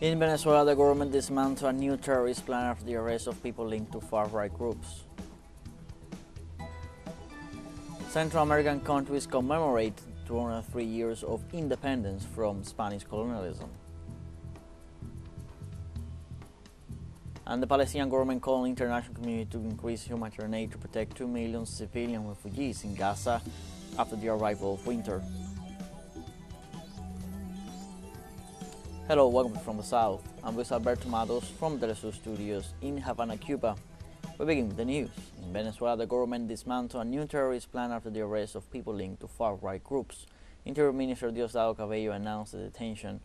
In Venezuela, the government dismantled a new terrorist plan after the arrest of people linked to far-right groups. Central American countries commemorate 203 years of independence from Spanish colonialism. And the Palestinian government called on the international community to increase humanitarian aid to protect 2 million civilian refugees in Gaza after the arrival of winter. Hello, welcome from the South. I'm Luis Alberto Matos from TeleSUR studios in Havana, Cuba. We begin with the news. In Venezuela, the government dismantled a new terrorist plan after the arrest of people linked to far-right groups. Interior Minister Diosdado Cabello announced the detention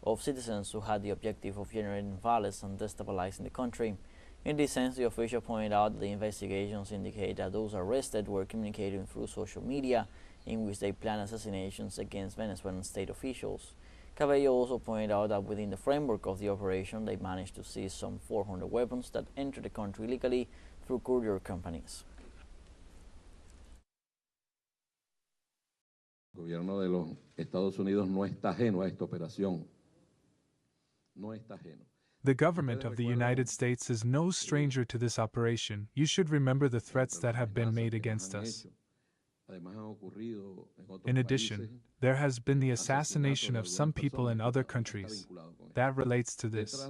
of citizens who had the objective of generating violence and destabilizing the country. In this sense, the official pointed out that the investigations indicate that those arrested were communicating through social media in which they planned assassinations against Venezuelan state officials. Cabello also pointed out that within the framework of the operation, they managed to seize some 400 weapons that entered the country illegally through courier companies. El gobierno de los Estados Unidos no está ajeno a esta operación. The government of the United States is no stranger to this operation. You should remember the threats that have been made against us. In addition, there has been the assassination of some people in other countries. That relates to this.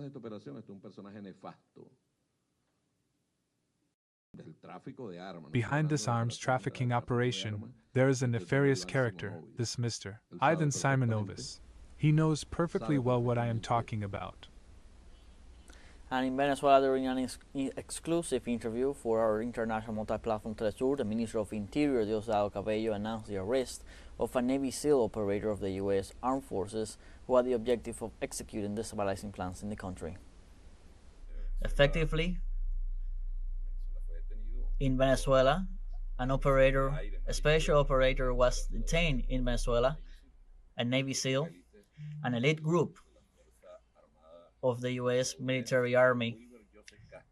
Behind this arms trafficking operation, there is a nefarious character, this Mr. Ivan Simonovich. He knows perfectly well what I am talking about. And in Venezuela, during an exclusive interview for our international multi-platform TeleSUR, the Minister of Interior, Diosdado Cabello, announced the arrest of a Navy SEAL operator of the U.S. Armed Forces who had the objective of executing destabilizing plans in the country. Effectively, in Venezuela, a special operator was detained in Venezuela, a Navy SEAL, an elite group of the U.S. military army,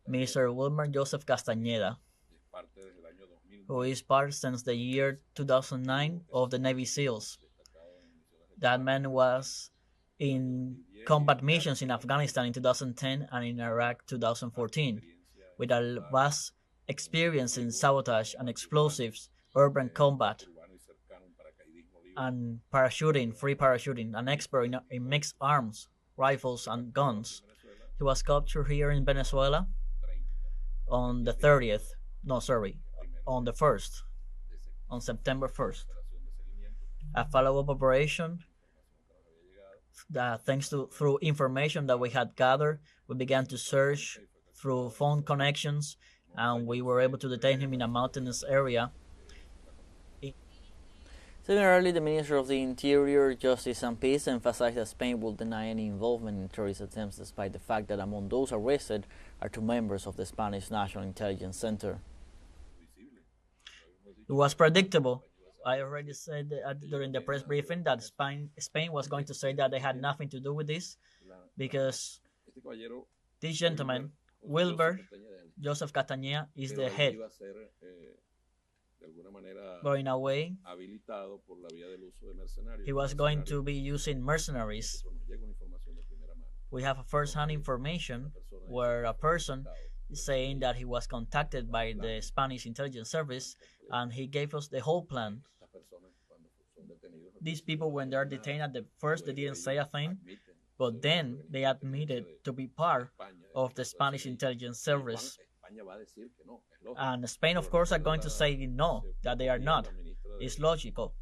Mr. Wilmer Joseph Castañeda, who is part since the year 2009 of the Navy SEALs. That man was in combat missions in Afghanistan in 2010 and in Iraq 2014, with a vast experience in sabotage and explosives, urban combat, and parachuting, free parachuting, an expert in mixed arms, rifles and guns. He was captured here in Venezuela on the 1st, on September 1st. A follow-up operation that through information that we had gathered, we began to search through phone connections, and we were able to detain him in a mountainous area. Similarly, the Minister of the Interior, Justice and Peace emphasized that Spain will deny any involvement in terrorist attempts despite the fact that among those arrested are 2 members of the Spanish National Intelligence Center. It was predictable. I already said during the press briefing that Spain was going to say that they had nothing to do with this because this gentleman, Wilber Joseph Castañeda, is the head. But in a way, he was going to be using mercenaries. We have a first-hand information where a person is saying that he was contacted by the Spanish intelligence service and he gave us the whole plan. These people, when they're detained at the first, they didn't say a thing, but then they admitted to be part of the Spanish intelligence service. And Spain, of course, are going to say no, that they are not. It's logical.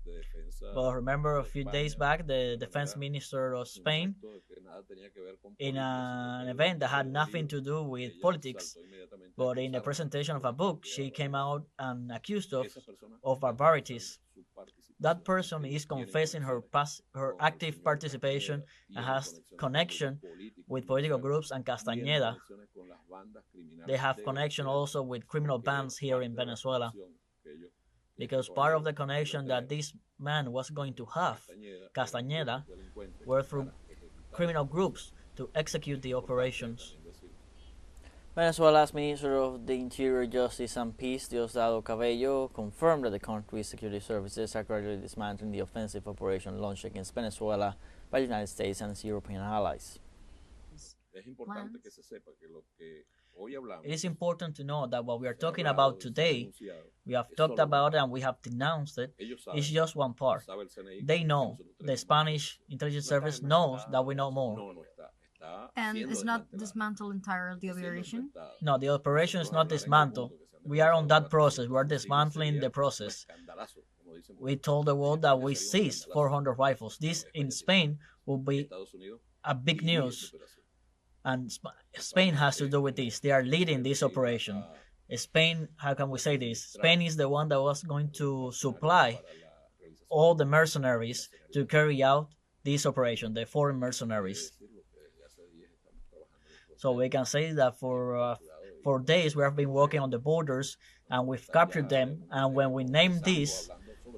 But remember, a few days back, the defense minister of Spain, in an event that had nothing to do with politics, but in the presentation of a book, she came out and accused of barbarities. That person is confessing her active participation and has connection with political groups and Castañeda. They have connection also with criminal bands here in Venezuela, because part of the connection that this man was going to have, Castañeda, were through criminal groups to execute the operations. Venezuela's Minister of the Interior, Justice and Peace, Diosdado Cabello, confirmed that the country's security services are gradually dismantling the offensive operation launched against Venezuela by the United States and its European allies. plans. It is important to know that what we are talking about today, we have talked about and we have denounced it, is just one part. They know, the Spanish intelligence service knows that we know more. And it's not dismantled entirely the operation? No, the operation is not dismantled. We are on that process. We are dismantling the process. We told the world that we seized 400 rifles. This in Spain will be a big news. And Spain has to do with this. They are leading this operation. Spain, how can we say this? Spain is the one that was going to supply all the mercenaries to carry out this operation, the foreign mercenaries. So we can say that for days we have been working on the borders and we've captured them. And when we name these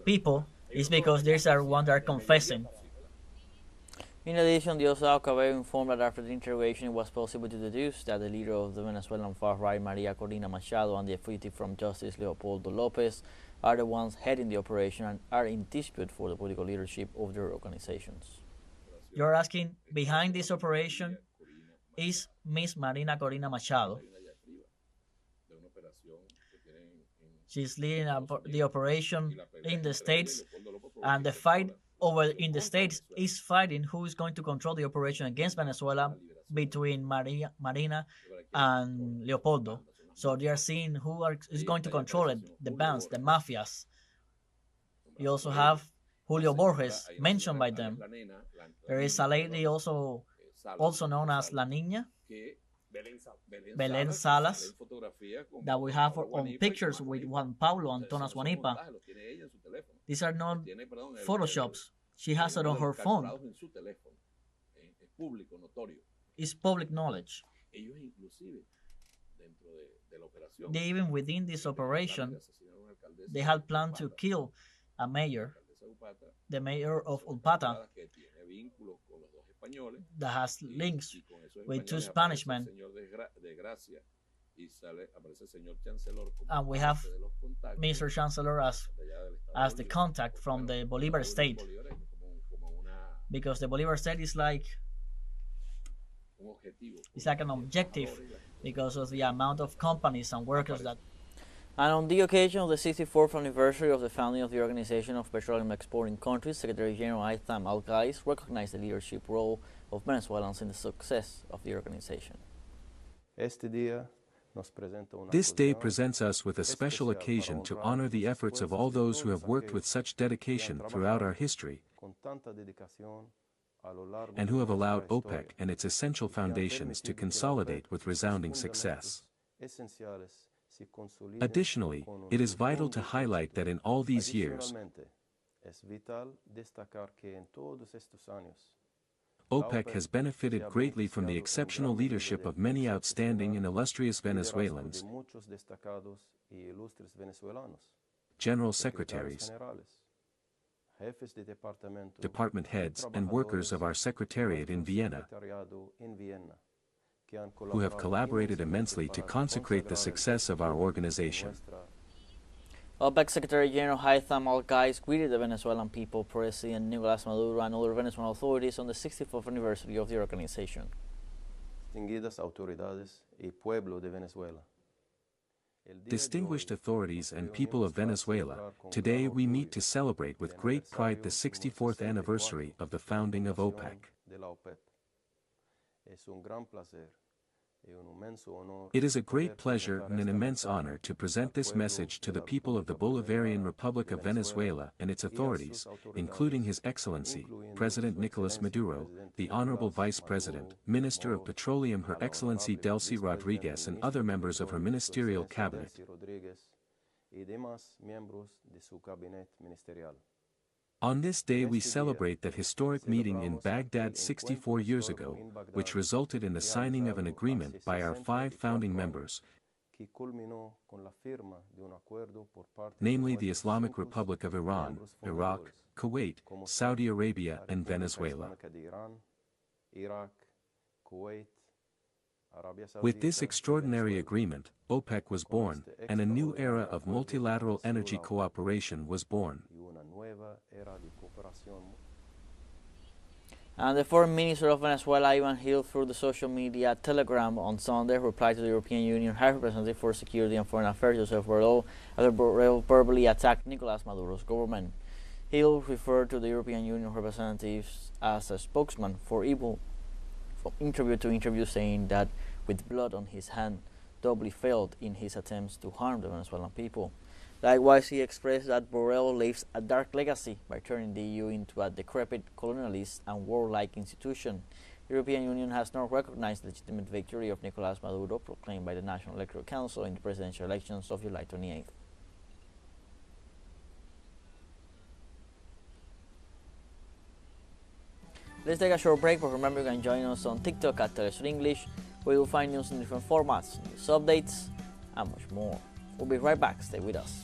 people, it's because these are ones that are confessing. In addition, the also Cabello informed that after the interrogation it was possible to deduce that the leader of the Venezuelan far-right, Maria Corina Machado, and the fugitive from justice, Leopoldo Lopez, are the ones heading the operation and are in dispute for the political leadership of their organizations. You're asking, behind this operation is Miss Marina Corina Machado. She's leading the operation in the States, and the fight over in the States is fighting who is going to control the operation against Venezuela between Marina and Leopoldo. So they are seeing who is going to control it, the bands, the mafias. You also have Julio Borges, mentioned by them. There is a lady also known as La Niña, Belén Salas, that we have on pictures with Juan Pablo Antonas Juanipa. These are not photoshops. She has it on her phone. It's public knowledge. They, even within this operation, they had planned to kill a mayor, the mayor of Upata, that has links with two Spanish men. And we have Mr. Chancellor as the contact from the Bolivar state, because the Bolivar state is like an objective because of the amount of companies and workers that. And on the occasion of the 64th anniversary of the founding of the Organization of Petroleum Exporting Countries, Secretary General Haytham Al-Ghais recognized the leadership role of Venezuelans in the success of the organization. This day presents us with a special occasion to honor the efforts of all those who have worked with such dedication throughout our history and who have allowed OPEC and its essential foundations to consolidate with resounding success. Additionally, it is vital to highlight that in all these years, OPEC has benefited greatly from the exceptional leadership of many outstanding and illustrious Venezuelans, general secretaries, department heads, and workers of our secretariat in Vienna, who have collaborated immensely to consecrate the success of our organization. OPEC Secretary General Haytham Al-Ghais greeted the Venezuelan people, President Nicolas Maduro, and other Venezuelan authorities on the 64th anniversary of the organization. Distinguished authorities and people of Venezuela, today we meet to celebrate with great pride the 64th anniversary of the founding of OPEC. It is a great pleasure and an immense honor to present this message to the people of the Bolivarian Republic of Venezuela and its authorities, including His Excellency, President Nicolas Maduro, the Honorable Vice President, Minister of Petroleum Her Excellency Delcy Rodriguez, and other members of her ministerial cabinet. On this day we celebrate that historic meeting in Baghdad 64 years ago, which resulted in the signing of an agreement by our 5 founding members, namely the Islamic Republic of Iran, Iraq, Kuwait, Saudi Arabia, and Venezuela. With this extraordinary agreement, OPEC was born, and a new era of multilateral energy cooperation was born. And the Foreign Minister of Venezuela, Ivan Hill, through the social media Telegram on Sunday, replied to the European Union High Representative for Security and Foreign Affairs, Josep Borrell, after Borrell verbally attacked Nicolas Maduro's government. Hill referred to the European Union representatives as a spokesman for evil from interview to interview, saying that with blood on his hand, doubly failed in his attempts to harm the Venezuelan people. Likewise, he expressed that Borrell leaves a dark legacy by turning the EU into a decrepit, colonialist and warlike institution. The European Union has not recognized the legitimate victory of Nicolas Maduro proclaimed by the National Electoral Council in the presidential elections of July 28th. Let's take a short break, but remember you can join us on TikTok at TeleSUR English, where you'll find news in different formats, news updates, and much more. We'll be right back. Stay with us.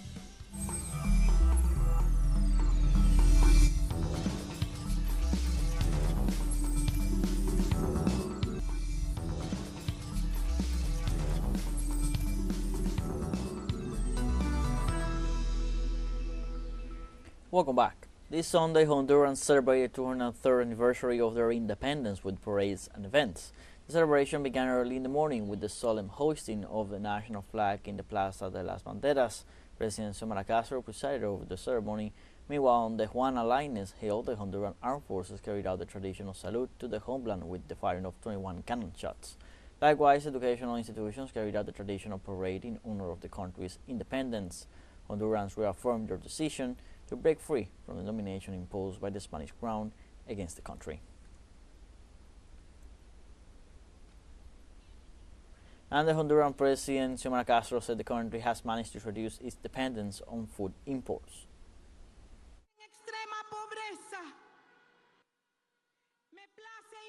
Welcome back. This Sunday, Hondurans celebrated the 203rd anniversary of their independence with parades and events. The celebration began early in the morning with the solemn hoisting of the national flag in the Plaza de las Banderas. President Xiomara Castro presided over the ceremony. Meanwhile, on the Juana Lainez Hill, the Honduran Armed Forces carried out the traditional salute to the homeland with the firing of 21 cannon shots. Likewise, educational institutions carried out the traditional parade in honor of the country's independence. Hondurans reaffirmed their decision to break free from the domination imposed by the Spanish crown against the country. And the Honduran President Xiomara Castro said the country has managed to reduce its dependence on food imports.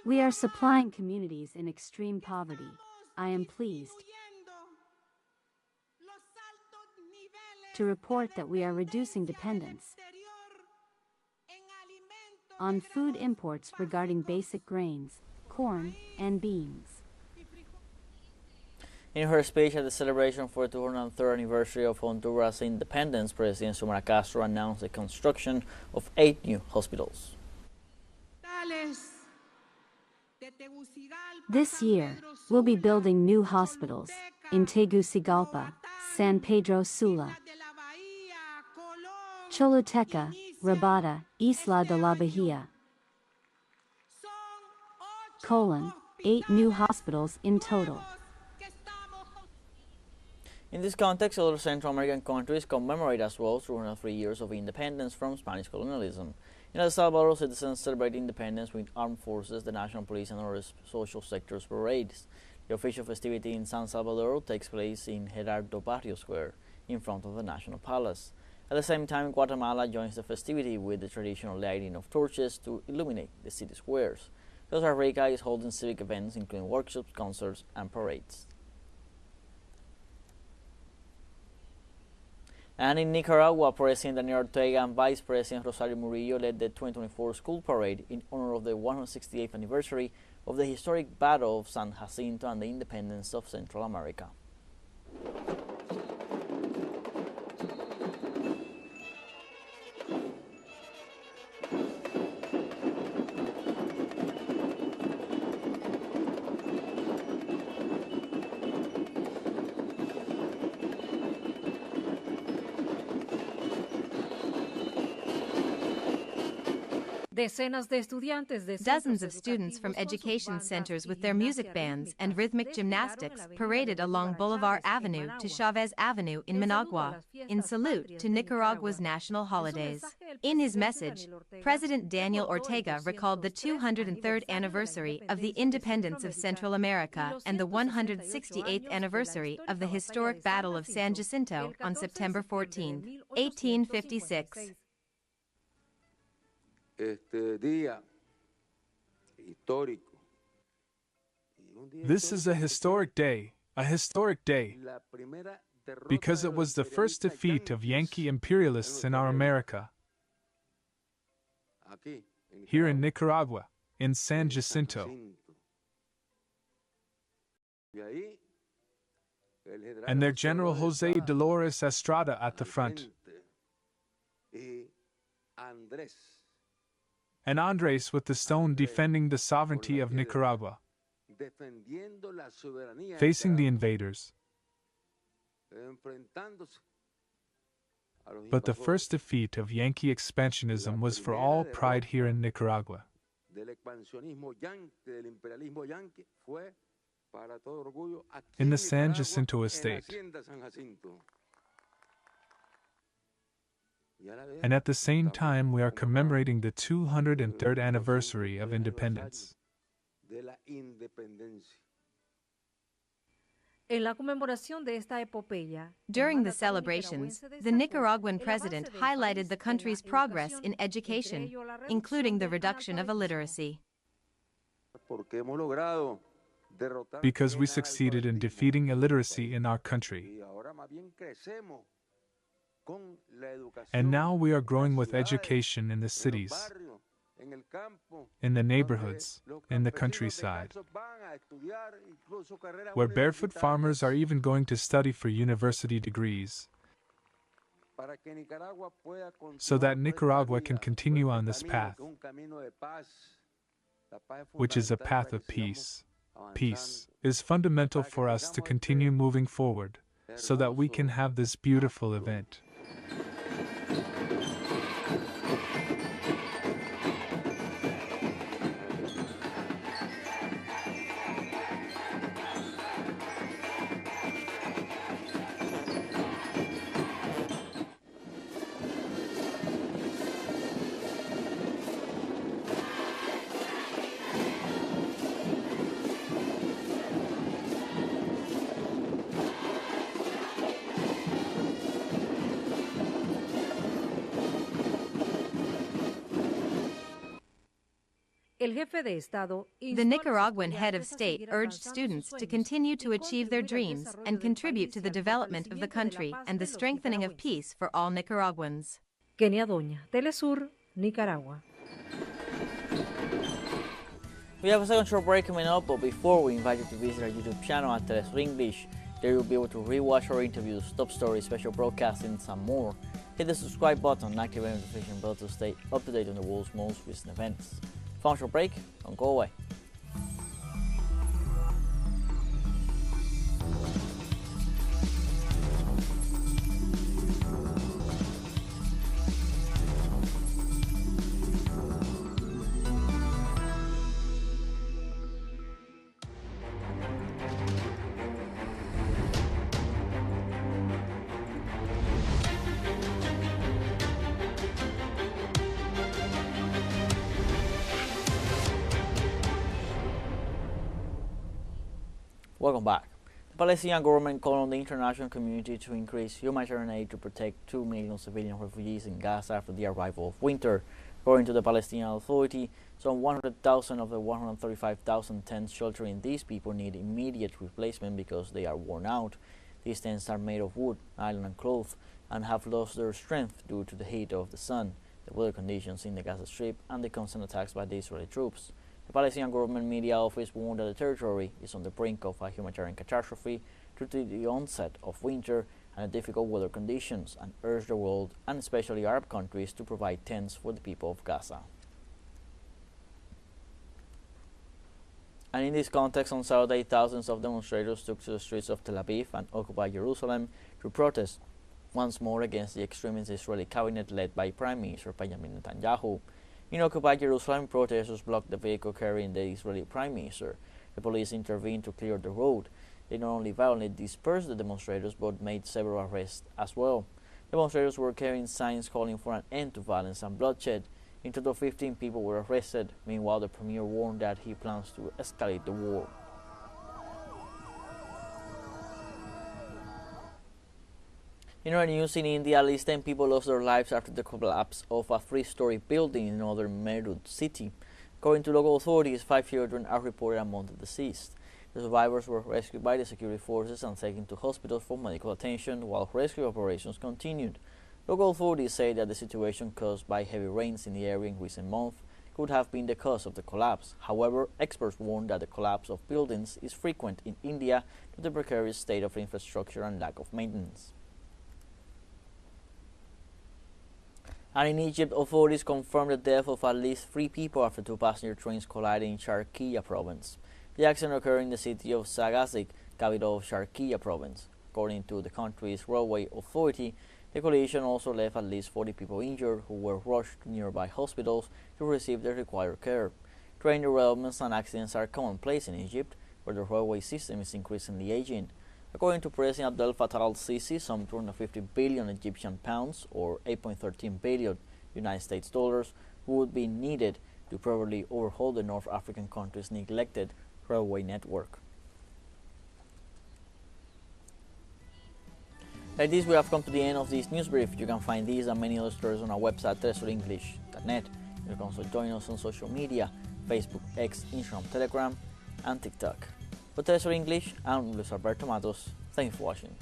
We are supplying communities in extreme poverty. I am pleased to report that we are reducing dependence on food imports regarding basic grains, corn, and beans. In her speech at the celebration for the 203rd anniversary of Honduras' independence, President Xiomara Castro announced the construction of 8 new hospitals. This year, we'll be building new hospitals in Tegucigalpa, San Pedro Sula, Choluteca, Rabada, Isla de la Bahia, 8 new hospitals in total. In this context, other Central American countries commemorate as well 203 years of independence from Spanish colonialism. In El Salvador, citizens celebrate independence with armed forces, the national police, and other social sectors parades. The official festivity in San Salvador takes place in Gerardo Barrio Square, in front of the National Palace. At the same time, Guatemala joins the festivity with the traditional lighting of torches to illuminate the city squares. Costa Rica is holding civic events including workshops, concerts, and parades. And in Nicaragua, President Daniel Ortega and Vice President Rosario Murillo led the 2024 school parade in honor of the 168th anniversary of the historic Battle of San Jacinto and the independence of Central America. Dozens of students from education centers with their music bands and rhythmic gymnastics paraded along Bolivar Avenue to Chavez Avenue in Managua, in salute to Nicaragua's national holidays. In his message, President Daniel Ortega recalled the 203rd anniversary of the independence of Central America and the 168th anniversary of the historic Battle of San Jacinto on September 14, 1856. This is a historic day, because it was the first defeat of Yankee imperialists in our America. Here in Nicaragua, in San Jacinto. And their General José Dolores Estrada at the front. and Andres with the stone defending the sovereignty of Nicaragua, facing the invaders. But the first defeat of Yankee expansionism was for all pride here in Nicaragua. In the San Jacinto estate. And at the same time we are commemorating the 203rd anniversary of independence. During the celebrations, the Nicaraguan president highlighted the country's progress in education, including the reduction of illiteracy. Because we succeeded in defeating illiteracy in our country. And now we are growing with education in the cities, in the neighborhoods, in the countryside, where barefoot farmers are even going to study for university degrees, so that Nicaragua can continue on this path, which is a path of peace. Peace is fundamental for us to continue moving forward, so that we can have this beautiful event. The Nicaraguan head of state urged students to continue to achieve their dreams and contribute to the development of the country and the strengthening of peace for all Nicaraguans. Kenia Doña, TeleSUR, Nicaragua. We have a second short break coming up, but before we invite you to visit our YouTube channel at TeleSUR English. There you'll be able to rewatch our interviews, top stories, special broadcastings, and more. Hit the subscribe button and activate the notification bell to stay up to date on the world's most recent events. Final short break, don't go away. Welcome back. The Palestinian government called on the international community to increase humanitarian aid to protect 2 million civilian refugees in Gaza after the arrival of winter. According to the Palestinian Authority, some 100,000 of the 135,000 tents sheltering these people need immediate replacement because they are worn out. These tents are made of wood, nylon and cloth and have lost their strength due to the heat of the sun, the weather conditions in the Gaza Strip and the constant attacks by the Israeli troops. The Palestinian government media office warned that the territory is on the brink of a humanitarian catastrophe due to the onset of winter and the difficult weather conditions, and urged the world, and especially Arab countries, to provide tents for the people of Gaza. And in this context, on Saturday, thousands of demonstrators took to the streets of Tel Aviv and occupied Jerusalem to protest once more against the extremist Israeli cabinet led by Prime Minister Benjamin Netanyahu. In occupied Jerusalem, protesters blocked the vehicle carrying the Israeli Prime Minister. The police intervened to clear the road. They not only violently dispersed the demonstrators, but made several arrests as well. Demonstrators were carrying signs calling for an end to violence and bloodshed. In total, 15 people were arrested. Meanwhile, the premier warned that he plans to escalate the war. In other news, in India, at least 10 people lost their lives after the collapse of a 3-story building in northern Meerut city. According to local authorities, 5 children are reported among the deceased. The survivors were rescued by the security forces and taken to hospitals for medical attention while rescue operations continued. Local authorities say that the situation caused by heavy rains in the area in recent months could have been the cause of the collapse. However, experts warn that the collapse of buildings is frequent in India due to the precarious state of infrastructure and lack of maintenance. And in Egypt, authorities confirmed the death of at least 3 people after 2 passenger trains collided in Sharqiya province. The accident occurred in the city of Sagazik, capital of Sharqiya province. According to the country's railway authority, the collision also left at least 40 people injured who were rushed to nearby hospitals to receive the required care. Train derailments and accidents are commonplace in Egypt, where the railway system is increasingly aging. According to President Abdel Fattah al-Sisi, some 250 billion Egyptian pounds, or 8.13 billion United States dollars, would be needed to properly overhaul the North African country's neglected railway network. Like this, we have come to the end of this news brief. You can find these and many other stories on our website, telesurenglish.net. You can also join us on social media, Facebook, X, Instagram, Telegram, and TikTok. For TeleSUR English, I'm Luis Alberto Matos. Thank you for watching.